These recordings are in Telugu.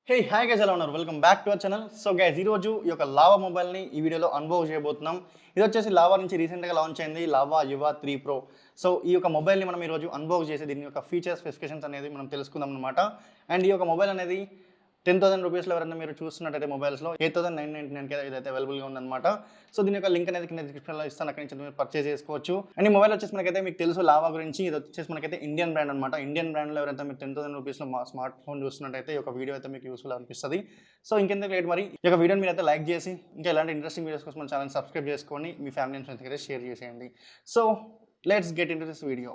హాయ్ గైస్, ఎలా ఉన్నారు? Welcome back to our channel. So guys, ఈరోజు ఈ యొక్క లావా మొబైల్ని ఈ వీడియోలో అన్బాక్స్ చేయబోతున్నాం. ఇది వచ్చేసి లావా నుంచి రీసెంట్గా లాంచ్ అయింది, లావా యువ 3 Pro. సో ఈ యొక్క మొబైల్ని మనం ఈరోజు అన్బాక్స్ చేసి దీని యొక్క ఫీచర్స్, స్పెసిఫికేషన్స్ అనేది మనం తెలుసుకుందాం అనమాట. అండ్ ఈ యొక్క మొబైల్ అనేది 10,000 రూపీస్లో ఎవరైనా మీరు చూస్తున్నట్టయితే మొబైల్స్లో 8,999కి ఇదైతే అవైలబుల్గా ఉందన్నమాట. సో దీని యొక్క లింక్ అనేది కింద డిస్క్రిప్షన్లో ఇస్తాను, అక్కడి నుంచి మీరు పర్చేస్ చేసుకోవచ్చు. అండ్ ఈ మొబైల్ వచ్చేసి మనకైతే మీకు తెలుసు లావా గురించి, ఇది వచ్చేసి మనకైతే ఇండియన్ బ్రాండ్ అనమాట. ఇండియన్ బ్రాండ్లో ఎవరైతే మీరు 10,000 రూపీస్లో మా స్మార్ట్ ఫోన్ చూస్తున్నట్టయితే ఈ యొక్క వీడియో అయితే మీకు యూస్ఫుల్ అనిపిస్తుంది. సో ఇంకెందుకు లేట్, మరి ఈ యొక్క వీడియోని మీరు అయితే లైక్ చేసి ఇంకా ఇలాంటి ఇంట్రెస్టింగ్ వీడియోస్ కోసం మన ఛానల్ సబ్స్క్రైబ్ చేసుకొని మీ ఫ్యామిలీ అండ్ ఫ్రెండ్స్కి అయితే షేర్ చేసేయండి. So let's get in to this video.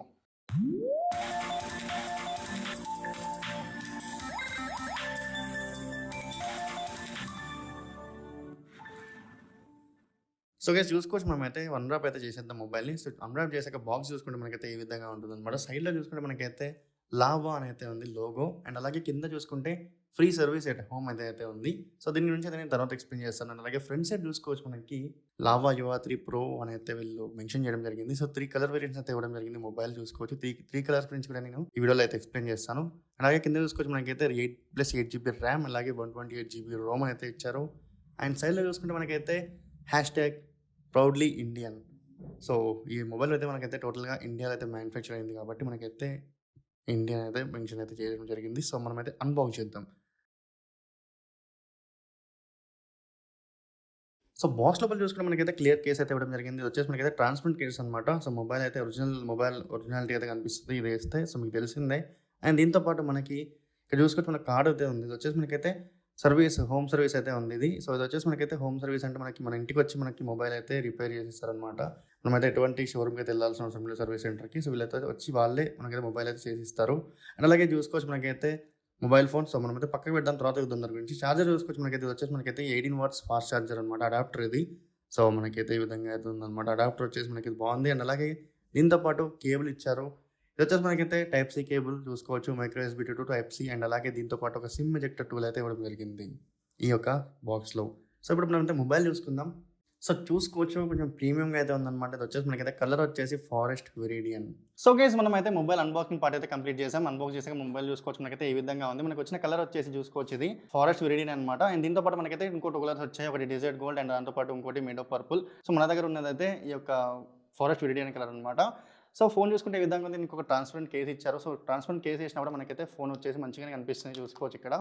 So guys, చూసుకోవచ్చు మనమైతే అన్రాప్ అయితే చేసేద్దాం మొబైల్ని. సో అన్రాప్ చేసాక బాక్స్ చూసుకుంటే మనకైతే ఈ విధంగా ఉంటుంది అనమాట. సైడ్లో చూసుకుంటే మనకైతే లావా అని అయితే ఉంది లోగో, అండ్ అలాగే కింద చూసుకుంటే ఫ్రీ సర్వీస్ ఎట్ హోమ్ అయితే ఉంది. సో దీని గురించి అయితే నేను తర్వాత ఎక్స్ప్లెయిన్ చేస్తాను. అండ్ అలాగే ఫ్రంట్ సైడ్ చూసుకోవచ్చు మనకి లావా యువ 3 Pro అని అయితే వీళ్ళు మెన్షన్ చేయడం జరిగింది. సో 3 కలర్ వేరియంట్స్ అయితే ఇవ్వడం జరిగింది. మొబైల్ చూసుకోవచ్చు, త్రీ కలర్స్ గురించి కూడా నేను ఈ వీడియోలో అయితే ఎక్స్ప్లెయిన్ చేస్తాను. అలాగే కింద చూసుకోవచ్చు మనకైతే 8+8 GB ర్యామ్, అలాగే 128 GB రోమ్ అయితే ఇచ్చారు. అండ్ సైడ్లో చూసుకుంటే మనకైతే #ప్రౌడ్లీ ఇండియన్. సో ఈ మొబైల్ అయితే మనకైతే టోటల్గా ఇండియాలో అయితే మ్యానుఫ్యాక్చర్ అయింది కాబట్టి మనకైతే ఇండియా అయితే మెన్షన్ అయితే చేయడం జరిగింది. సో మనమైతే అన్బాక్స్ చేద్దాం. సో బాక్స్ లోపల చూసుకుంటే మనకైతే క్లియర్ కేస్ అయితే ఇవ్వడం జరిగింది. ఇది వచ్చేసి మనకైతే ట్రాన్స్పరెంట్ కేస్ అనమాట. సో మొబైల్ అయితే ఒరిజినాలిటీ అయితే కనిపిస్తుంది ఇది వేస్తే. సో మీకు తెలిసిందే. అండ్ దీంతో పాటు మనకి ఇక్కడ చూసుకుంటే మన కార్డ్ అయితే ఉంది. ఇది వచ్చేసి మనకైతే హోమ్ సర్వీస్ అయితే ఉంది ఇది. సో ఇది వచ్చేసి మనకైతే హోమ్ సర్వీస్ అంటే మన ఇంటికి వచ్చి మనకి మొబైల్ అయితే రిపేర్ చేసిస్తారనమాట. మనమైతే ఎటువంటి షోరూమ్కి అయితే వెళ్ళాల్సిన అవసరం లేదు, సర్వీస్ సెంటర్కి. సో వీళ్ళైతే వచ్చి వాళ్ళే మనకైతే మొబైల్ అయితే చేసిస్తారు. అండ్ అలాగే చూసుకోవచ్చు మనకైతే మొబైల్ ఫోన్. సో మనమైతే పక్కకి పెడదాం, తర్వాత చూద్దాం దాని గురించి. చార్జర్ చూసుకోవచ్చు మనకైతే వచ్చేసి మనకైతే 18 watts ఫాస్ట్ చార్జర్ అనమాట, అడాప్టర్ ఇది. సో మనకైతే ఈ విధంగా అయితే ఉందన్నమాట. అడాప్టర్ వచ్చేసి మనకి బాగుంది. అండ్ అలాగే దీంతో పాటు కేబుల్ ఇచ్చారు. ఇది వచ్చేసి మనకైతే టైప్ సి కేబుల్ చూసుకోవచ్చు, micro USB to type C. And అలాగే దీంతో పాటు ఒక సిమ్ ఎజెక్టర్ టూల్ అయితే ఇవ్వడం జరిగింది ఈ యొక్క బాక్స్లో. సో ఇప్పుడు మనమైతే మొబైల్ చూసుకుందాం. సో చూసుకోవచ్చు కొంచెం ప్రీమియంగా అయితే ఉందన్నమాట. ఇది వచ్చేసి మనకైతే కలర్ వచ్చేసి ఫారెస్ట్ వెరిడియన్. సో గైస్, మనం అయితే మొబైల్ అన్బాక్సింగ్ పార్ట్ అయితే కంప్లీట్ చేసాం. అన్బాక్స్ చేసాక మొబైల్ చూసుకోవచ్చు మనకైతే ఈ విధంగా ఉంది. మనకు వచ్చిన కలర్ వచ్చేసి చూసుకోవచ్చు ఇది ఫారెస్ట్ వెరిడియన్ అనమాట. అండ్ దీంతో పాటు మనకైతే ఇంకోటి కలర్స్ వచ్చాయి, ఒకటి డెజర్ట్ గోల్డ్ అండ్ దాంతో పాటు ఇంకోటి మేడ్ ఆఫ్ పర్పుల్. సో మన దగ్గర ఉన్నదైతే ఈ యొక్క ఫారెస్ట్ వెరిడియన్ కలర్ అనమాట. సో ఫోన్ చూసుకుంటే ఈ విధంగా ఉంది. దీనికి ఒక ట్రాన్స్పరెంట్ కేస్ ఇచ్చారు. సో ట్రాన్స్పరెంట్ కేస్ వేసినప్పుడు మనకైతే ఫోన్ వచ్చేసి మంచిగానే కనిపిస్తుంది, చూసుకోవచ్చు ఇక్కడ.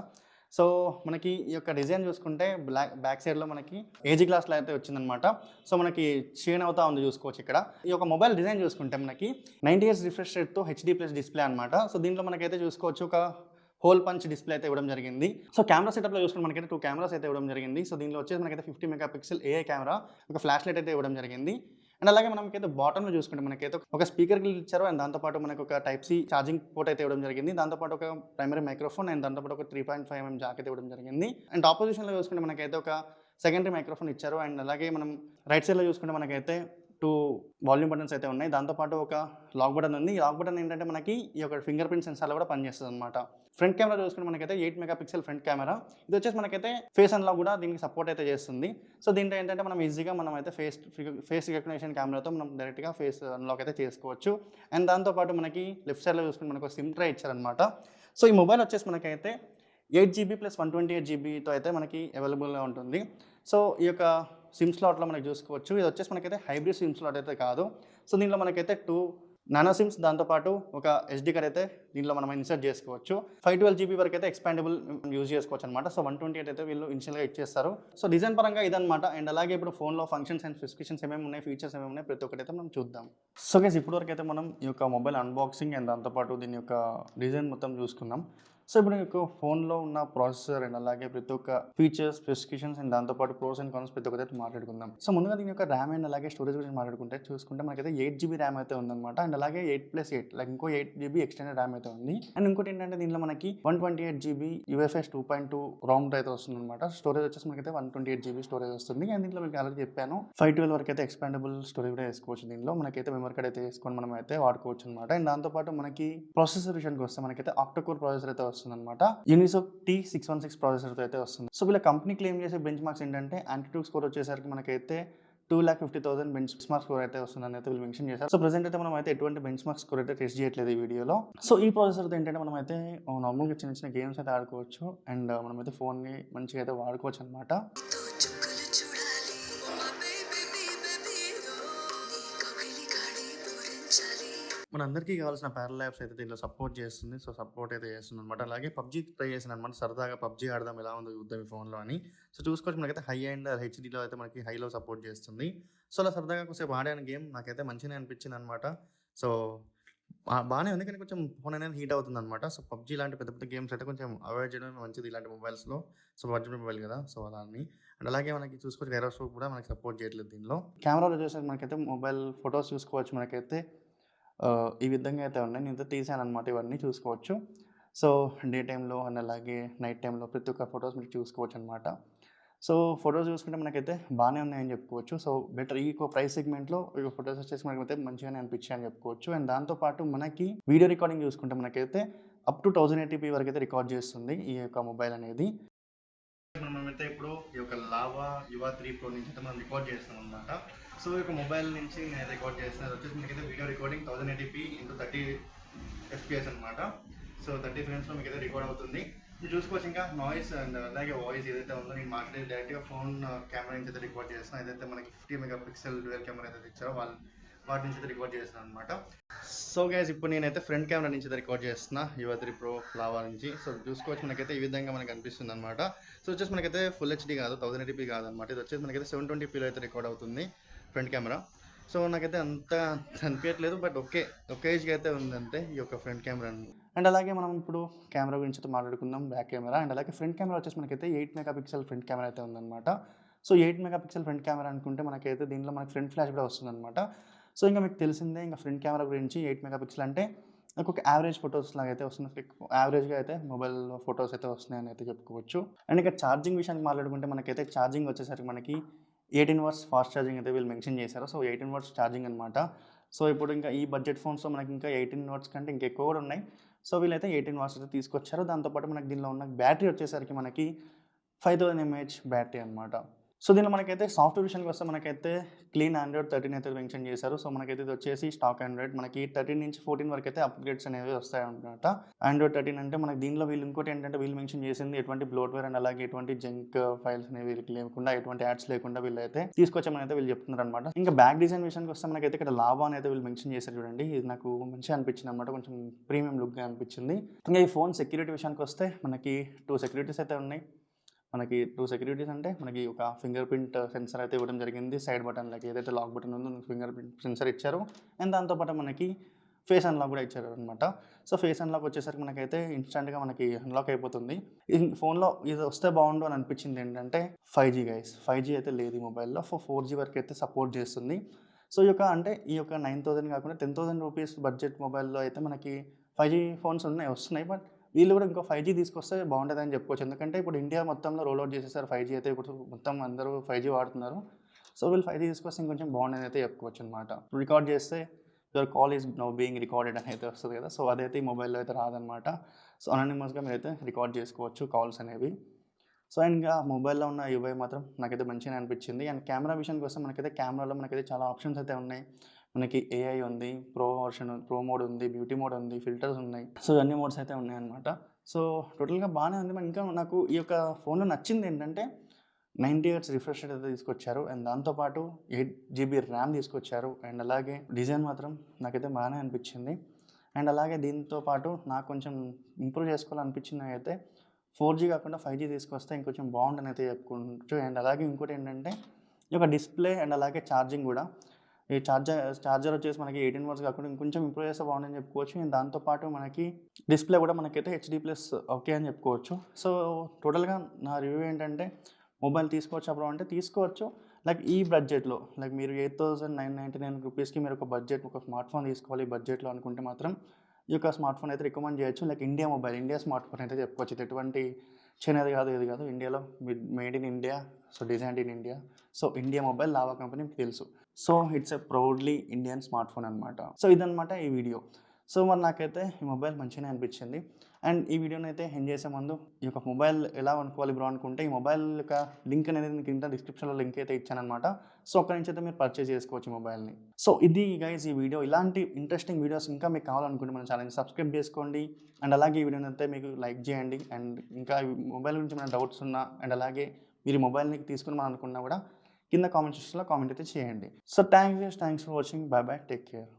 సో మనకి ఈ యొక్క డిజైన్ చూసుకుంటే బ్యాక్ సైడ్లో మనకి ఏజీ గ్లాస్లో అయితే వచ్చిందనమాట. సో మనకి షేన్ అవుతా ఉంది, చూసుకోవచ్చు ఇక్కడ. ఈ యొక్క మొబైల్ డిజైన్ చూసుకుంటే మనకి 90 Hz రిఫ్రెష్ రేట్తో HD+ డిస్ప్లే అనమాట. సో దీంట్లో మనకైతే చూసుకోవచ్చు ఒక హోల్ పంచ్ డిస్ప్లే అయితే ఇవ్వడం జరిగింది. సో కెమెరా సెటప్లో చూసుకుంటే మనకైతే 2 కెమెరాస్ అయితే ఇవ్వడం జరిగింది. సో దీనిలో వచ్చేసి మనకైతే 50 MP AI కెమెరా, ఒక ఫ్లాష్ లైట్ అయితే ఇవ్వడం జరిగింది. అండ్ అలాగే మనకైతే బాటంలో చూసుకుంటే మనకైతే ఒక స్పీకర్ గ్రిల్ ఇచ్చారు. అండ్ దాంతోపాటు మనకు ఒక టైప్ సి ఛార్జింగ్ పోర్ట్ అయితే ఇవ్వడం జరిగింది. దాంతోపాటు ఒక ప్రైమరీ మైక్రోఫోన్ అండ్ దాంతోపాటు ఒక 3.5 mm జాక్ అయితే ఇవ్వడం జరిగింది. అండ్ ఆపోజిషన్లో చూసుకుంటే మనకైతే ఒక సెకండరీ మైక్రోఫోన్ ఇచ్చారు. అండ్ అలాగే మనం రైట్ సైడ్లో చూసుకుంటే మనకైతే 2 వాల్యూమ్ బటన్స్ అయితే ఉన్నాయి. దాంతోపాటు ఒక లాక్ బటన్ ఉంది. ఈ లాక్ బటన్ ఏంటంటే మనకి ఈ యొక్క ఫింగర్ ప్రింట్ సెన్సార్లో కూడా పనిచేస్తుంది అనమాట. ఫ్రంట్ కెమెరా చూసుకుంటే మనకైతే 8 MP ఫ్రంట్ కెమెరా. ఇది వచ్చేసి మనకైతే ఫేస్ అన్లాక్ కూడా దీనికి సపోర్ట్ అయితే చేస్తుంది. సో దీంట్లో ఏంటంటే మనం ఈజీగా అయితే ఫేస్ రికగ్నిషన్ కెమెరాతో మనం డైరెక్ట్గా ఫేస్ అన్లాక్ అయితే చేసుకోవచ్చు. అండ్ దాంతోపాటు మనకి లెఫ్ట్ సైడ్లో చూసుకుంటే మనకు సిమ్ ట్రే ఇచ్చారనమాట. సో ఈ మొబైల్ వచ్చేసి మనకైతే 8GB + 128GBతో అయితే మనకి అవైలబుల్గా ఉంటుంది. సో ఈ యొక్క సిమ్ స్లాట్లో మనకి చూసుకోవచ్చు. ఇది వచ్చేసి మనకైతే హైబ్రిడ్ సిమ్ స్లాట్ అయితే కాదు. సో దీనిలో మనకైతే 2 నానో సిమ్స్, దాంతోపాటు ఒక SD కార్డ్ అయితే దీంట్లో మనం ఇన్సర్ట్ చేసుకోవచ్చు. 512GB వరకు అయితే ఎక్స్పాండబుల్ యూజ్ చేసుకోవచ్చు అనమాట. సో 128 అయితే వీళ్ళు ఇనిషియల్గా ఇచ్చేస్తారు. సో డిజైన్ పరంగా ఇదనమాట. అండ్ అలాగే ఇప్పుడు ఫోన్లో ఫంక్షన్స్ అండ్ స్పెసిఫికేషన్స్ ఏమేమి ఉన్నాయి, ఫీచర్స్ ఏమేమి ఉన్నాయి, ప్రతి ఒక్కటి అయితే మనం చూద్దాం. సో గైస్, ఇప్పటివరకు అయితే మనం ఈ యొక్క మొబైల్ అన్బాక్సింగ్ అండ్ దాంతోపాటు దీని యొక్క డిజైన్ మొత్తం చూసుకున్నాం. సో ఇప్పుడు మీకు ఫోన్లో ఉన్న ప్రాసెసర్ అండ్ అలాగే ప్రతి ఒక్క ఫీచర్స్, స్పెసిఫికేషన్స్ అండ్ దాంతోపాటు ప్రోస్ అండ్ కాన్స్ ప్రతి ఒక్కటి మాట్లాడుకుందాం. సో ముందుగా దీని యొక్క ర్యామ్ అండ్ అలాగే స్టోరేజ్ గురించి చూసుకుంటే మనకైతే 8GB ర్యామ్ అయితే ఉందన్నమాట. అండ్ అలాగే 8+8 లైక్ ఇంకో 8GB ఎక్స్టెండెడ్ ర్యామ్ అయితే ఉంది. అండ్ ఇంకోటి ఏంటంటే దీనిలో మనకి 128GB UFS 2.2 ROM అయితే వస్తుంది అనమాట. స్టోరేజ్ వచ్చేసి మనకైతే 128GB స్టోరేజ్ వస్తుంది. అండ్ దీంట్లో మీకు ఆల్రెడీ చెప్పాను 512 వరకు అయితే ఎక్స్పాండబుల్ స్టోరేజ్ కూడా వేసుకోవచ్చు. దీనిలో మనకైతే మెమరీ కార్డ్ అయితే వేసుకొని మనం అయితే వాడుకోవచ్చు అనమాట. అండ్ దాంతోపాటు మనకి ప్రాసెసర్ విషయానికి వస్తే మనకైతే ఆక్టోకోర్ ప్రాసెసర్ అయితే వస్తుందన్నమాట. యూనిసోక్ T616 ప్రాసెసర్తో అయితే వస్తుంది. సో వీళ్ళ కంపెనీ క్లెయిమ్ చేసే బెంచ్ మార్క్స్ ఏంటంటే ఆంటిట్యూడ్ స్కోర్ వచ్చేసరికి మనకైతే 2,50,000 బెంచ్ మార్క్ స్కోర్ అయితే వస్తుందని అయితే వీళ్ళు మెన్షన్ చేశారు. సో ప్రెజెంట్ అయితే మనం అయితే ఎటువంటి బెంచ్ మార్క్ స్కోర్ అయితే టెస్ట్ చేయట్లేదు ఈ వీడియోలో. సో ఈ ప్రాసెసర్తో ఏంటంటే మనం అయితే నార్మల్గా చిన్న చిన్న గేమ్స్ అయితే ఆడుకోవచ్చు అండ్ మనమైతే ఫోన్ని మంచిగా అయితే వాడుకోవచ్చు అనమాట. మనందరికీ కావాల్సిన ప్యారల్ యాప్స్ అయితే దీనిలో సపోర్ట్ చేస్తుంది. సో సపోర్ట్ అయితే చేస్తుంది అనమాట. అలాగే పబ్జీ ట్రై చేసాను అనమాట. సరదాగా పబ్జీ ఆడదాం ఎలా ఉందో చూద్దాం ఈ ఫోన్లో అని. సో చూసుకోవచ్చు మనకైతే హై అండ్ హెచ్డీలో అయితే మనకి హైలో సపోర్ట్ చేస్తుంది. సో అలా సరదాగా కొంచెం ఆడాను గేమ్, నాకైతే మంచిగా అనిపించింది అనమాట. సో బాగానే ఉంది, కానీ కొంచెం ఫోన్ అనేది హీట్ అవుతుంది అనమాట. సో పబ్జీ లాంటి పెద్ద పెద్ద గేమ్స్ అయితే కొంచెం అవాయిడ్ చేయడం మంచిది ఇలాంటి మొబైల్స్లో. సో బడ్జెట్ మొబైల్ కదా, సో అలాని. అండ్ అలాగే మనకి చూసుకోవచ్చు గైరోస్కోప్ కూడా మనకి సపోర్ట్ చేయట్లేదు దీనిలో. కెమెరాలో చూసాక మనకైతే మొబైల్ ఫొటోస్ చూసుకోవచ్చు. మనకైతే ఈ విధంగా అయితే ఉన్నాయి. నేను తీసాను అనమాట, ఇవన్నీ చూసుకోవచ్చు. సో డే టైంలో అండ్ అలాగే నైట్ టైంలో ప్రతి ఒక్క ఫొటోస్ మీరు చూసుకోవచ్చు అనమాట. సో ఫొటోస్ చూసుకుంటే మనకైతే బాగానే ఉన్నాయని చెప్పుకోవచ్చు. సో బెటర్ ఈ ప్రైస్ సెగ్మెంట్లో ఈ ఫొటోస్ వచ్చేసి మనకైతే మంచిగానే అనిపించాయి అని చెప్పుకోవచ్చు. అండ్ దాంతోపాటు మనకి వీడియో రికార్డింగ్ చూసుకుంటే మనకైతే అప్ టు 1080p వరకు అయితే రికార్డ్ చేస్తుంది ఈ యొక్క మొబైల్ అనేది. మనమైతే ఇప్పుడు ఈ యొక్క లావా యువా 3 Pro నుంచి అయితే మనం రికార్డ్ చేస్తున్నాం అనమాట. సో ఈ యొక్క మొబైల్ నుంచి నేను రికార్డ్ చేస్తున్నాను వచ్చేసి మనకైతే వీడియో రికార్డింగ్ 1080p × 30 FPS అనమాట. సో 30 ఫ్రేమ్స్లో మీకు అయితే రికార్డ్ అవుతుంది. మీరు చూసుకోవచ్చు. ఇంకా నాయిస్ అండ్ అలాగే వాయిస్ ఏదైతే ఉందో నేను మాట్లాడే డైరెక్ట్గా ఫోన్ కెమెరా నుంచి అయితే రికార్డ్ చేస్తున్నాను. ఏదైతే మనకి 50 మెగాపిక్సెల్ డ్యూయల్ కెమెరా అయితే ఇచ్చారో వాటి నుంచి అయితే రికార్డ్ చేస్తున్నాను అనమాట. సో గైస్ ఇప్పుడు నేనైతే ఫ్రంట్ కెమెరా నుంచి అయితే రికార్డ్ చేస్తున్నా యువా 3 Pro లావా నుంచి. సో చూసుకోవచ్చు మనకైతే ఈ విధంగా మనకు అనిపిస్తుంది అనమాట. సో వచ్చేసి మనకైతే ఫుల్ హెచ్డీ కాదు, 1080p కాదనమాట. ఇది వచ్చేసి మనకైతే 720pలో అయితే రికార్డ్ అవుతుంది ఫ్రంట్ కెమెరా. సో నాకైతే అంత అనిపించట్లేదు, బట్ ఒకే ఏజ్గా అయితే ఉందంటే ఈ యొక్క ఫ్రంట్ కెమెరా. అండ్ అలాగే మనం ఇప్పుడు కెమెరా గురించి అయితే మాట్లాడుకుందాం, బ్యాక్ కెమెరా. అండ్ అలాగే ఫ్రంట్ కెమెరా వచ్చేసి మనకైతే 8 మెగాపిక్సెల్ ఫ్రంట్ కెమెరా అయితే ఉందన్నమాట. సో 8 మెగాపిక్సెల్ ఫ్రంట్ కెమెరా అనుకుంటే మనకైతే దీంట్లో మనకి ఫ్రంట్ ఫ్లాష్ కూడా వస్తుందన్నమాట. సో ఇంకా మీకు తెలిసిందే, ఇంకా ఫ్రంట్ కెమెరా గురించి 8 మెగాపిక్సెల్ అంటే ఒక యావరేజ్ ఫొటోస్ లాగా అయితే వస్తుంది. యావరేజ్గా అయితే మొబైల్ ఫొటోస్ అయితే వస్తున్నాయని అయితే చెప్పుకోవచ్చు. అండ్ ఇక ఛార్జింగ్ విషయానికి మాట్లాడుకుంటే మనకైతే ఛార్జింగ్ వచ్చేసరికి మనకి 18 వాట్స్ ఫాస్ట్ ఛార్జింగ్ అయితే వీళ్ళు మెన్షన్ చేశారు. సో 18 వాట్స్ ఛార్జింగ్ అనమాట. సో ఇప్పుడు ఇంకా ఈ బడ్జెట్ ఫోన్స్లో మనకి ఇంకా 18 వాట్స్ కంటే ఇంకా ఎక్కువ కూడా ఉన్నాయి. సో వీళ్ళైతే 18 వాట్స్ అయితే తీసుకొచ్చారు. దాంతోపాటు మనకి దీనిలో ఉన్న బ్యాటరీ వచ్చేసరికి మనకి 5000 mAh బ్యాటరీ అనమాట. సో దీనిలో మనకైతే సాఫ్ట్వేర్ విషయానికి వస్తే మనకైతే క్లీన్ ఆండ్రాయిడ్ 13 అయితే మెన్షన్ చేశారు. సో మనకైతే ఇది వచ్చేసి స్టాక్ ఆండ్రాయిడ్. మనకి 13 నుంచి 14 వరకు అయితే అప్గ్రేడ్స్ అనేవి వస్తాయన్నమాట. ఆండ్రాయిడ్ 13 అంటే మనకి దీనిలో వీళ్ళు ఇంకోటి ఏంటంటే వీళ్ళు మెన్షన్ చేసింది ఎటువంటి బ్లోట్వేర్ అండ్ అలాగే ఎటువంటి జంక్ ఫైల్స్ అనేవి వీళ్ళకి లేకుండా, ఎటువంటి యాడ్స్ లేకుండా వీళ్ళైతే తీసుకొచ్చామని అయితే వీళ్ళు చెప్తున్నారు అనమాట. ఇంకా బ్యాక్ డిజైన్ విషయానికి వస్తే మనకైతే ఇక్కడ లావా అని అయితే వీళ్ళు మెన్షన్ చేశారు చూడండి. ఇది నాకు మంచిగా అనిపించింది అనమాట, కొంచెం ప్రీమియం లుక్గా అనిపించింది. ఇంకా ఈ ఫోన్ సెక్యూరిటీ విషయానికి వస్తే మనకి 2 సెక్యూరిటీస్ అయితే ఉన్నాయి. మనకి 2 సెక్యూరిటీస్ అంటే మనకి ఒక ఫింగర్ ప్రింట్ సెన్సర్ అయితే ఇవ్వడం జరిగింది. సైడ్ బటన్లకి ఏదైతే లాక్ బటన్ ఉందో ఫింగర్ ప్రింట్ సెన్సర్ ఇచ్చారు. అండ్ దాంతోపాటు మనకి ఫేస్ అన్లాక్ కూడా ఇచ్చారు అనమాట. సో ఫేస్ అన్లాక్ వచ్చేసరికి మనకైతే ఇన్స్టెంట్గా మనకి అన్లాక్ అయిపోతుంది. ఈ ఫోన్లో ఇది వస్తే బాగుండు అని అనిపించింది ఏంటంటే 5G గైస్. 5G అయితే లేదు ఈ మొబైల్లో. 4G వరకు అయితే సపోర్ట్ చేస్తుంది. సో ఈ యొక్క 9,000 కాకుండా 10,000 రూపీస్ బడ్జెట్ మొబైల్లో అయితే మనకి 5G ఫోన్స్ వస్తున్నాయి. బట్ వీళ్ళు కూడా ఇంకో 5G తీసుకొస్తే బాగుంటుందని చెప్పుకోవచ్చు. ఎందుకంటే ఇప్పుడు ఇండియా మొత్తంలో రోల్అవుట్ చేసేసారు 5G అయితే. ఇప్పుడు మొత్తం అందరూ 5G వాడుతున్నారు. సో వీళ్ళు 5G తీసుకొస్తే ఇంకొంచెం బాగుండని అయితే చెప్పుకోవచ్చు అనమాట. రికార్డ్ చేస్తే your call is now being recorded అని అయితే వస్తుంది కదా. సో అదైతే ఈ మొబైల్లో అయితే రాదనమాట. సో అనానిమస్గా మీరైతే రికార్డ్ చేసుకోవచ్చు కాల్స్ అనేవి. సో అండ్ ఇంకా మొబైల్లో ఉన్న UI మాత్రం నాకైతే మంచిగా అనిపించింది. అండ్ కెమెరా విషయానికి వస్తే మనకైతే కెమెరాలో మనకైతే చాలా ఆప్షన్స్ అయితే ఉన్నాయి. మనకి AI ఉంది, ప్రో మోడ్ ఉంది, బ్యూటీ మోడ్ ఉంది, ఫిల్టర్స్ ఉన్నాయి. సో అన్ని మోడ్స్ అయితే ఉన్నాయన్నమాట. సో టోటల్గా బాగానే ఉంది. ఇంకా నాకు ఈ యొక్క ఫోన్లో నచ్చింది ఏంటంటే 90Hz రిఫ్రెష్ రేట్ అయితే తీసుకొచ్చారు. అండ్ దాంతోపాటు 8GB ర్యామ్ తీసుకొచ్చారు. అండ్ అలాగే డిజైన్ మాత్రం నాకైతే బాగానే అనిపించింది. అండ్ అలాగే దీంతో పాటు నాకు కొంచెం ఇంప్రూవ్ చేసుకోవాలనిపించింది అయితే 4G కాకుండా 5G తీసుకొస్తే ఇంకొంచెం బాగుండని అయితే చెప్పుకోవచ్చు. అండ్ అలాగే ఇంకోటి ఏంటంటే ఈ యొక్క డిస్ప్లే అండ్ అలాగే ఛార్జింగ్ కూడా, ఈ ఛార్జర్ వచ్చేసి మనకి 18 వాట్స్ కాకుండా ఇంకొంచెం ఇంప్రూవ్ చేస్తే బాగుందని చెప్పుకోవచ్చు. అండ్ దాంతోపాటు మనకి డిస్ప్లే కూడా మనకైతే HD+ ఓకే అని చెప్పుకోవచ్చు. సో టోటల్గా నా రివ్యూ ఏంటంటే మొబైల్ తీసుకోవచ్చు అప్పుడు అంటే తీసుకోవచ్చు. లైక్ ఈ బడ్జెట్లో లైక్ మీరు 8,999 రూపీస్కి మీరు ఒక స్మార్ట్ ఫోన్ తీసుకోవాలి బడ్జెట్లో అనుకుంటే మాత్రం ఈ యొక్క స్మార్ట్ ఫోన్ అయితే రికమెండ్ చేయొచ్చు. లైక్ ఇండియా స్మార్ట్ ఫోన్ అయితే చెప్పుకోవచ్చు. ఇది ఎటువంటి చైనాది కాదు, ఇది కాదు, ఇండియాలో made in India, so designed in India. So India mobile lava company మీకు తెలుసు. So it's a proudly Indian smart phone అనమాట. సో ఇదనమాట ఈ వీడియో. సో మరి నాకైతే ఈ మొబైల్ మంచిగానే అనిపించింది. అండ్ ఈ వీడియోని అయితే ఎండ్ చేసే ముందు ఈ యొక్క మొబైల్ ఎలా కొనుక్కోవాలి బ్రో అనుకుంటే ఈ మొబైల్ యొక్క లింక్ అనేది మీకు కింద డిస్క్రిప్షన్లో లింక్ అయితే ఇచ్చానమాట. సో అక్కడి నుంచి అయితే మీరు పర్చేస్ చేసుకోవచ్చు మొబైల్ని. సో ఇది గైస్ ఈ వీడియో. ఇలాంటి ఇంట్రెస్టింగ్ వీడియోస్ ఇంకా మీకు కావాలనుకుంటే మన ఛానల్ని సబ్స్క్రైబ్ చేసుకోండి. అండ్ అలాగే ఈ వీడియోని అయితే మీకు లైక్ చేయండి. అండ్ ఇంకా మొబైల్ గురించి ఏమైనా డౌట్స్ ఉన్నా అండ్ అలాగే మీరు మొబైల్ని తీసుకుని అనుకున్నా కూడా కింద కామెంట్ సెక్షన్లో కామెంట్ అయితే చేయండి. So thanks for watching. By by, take care.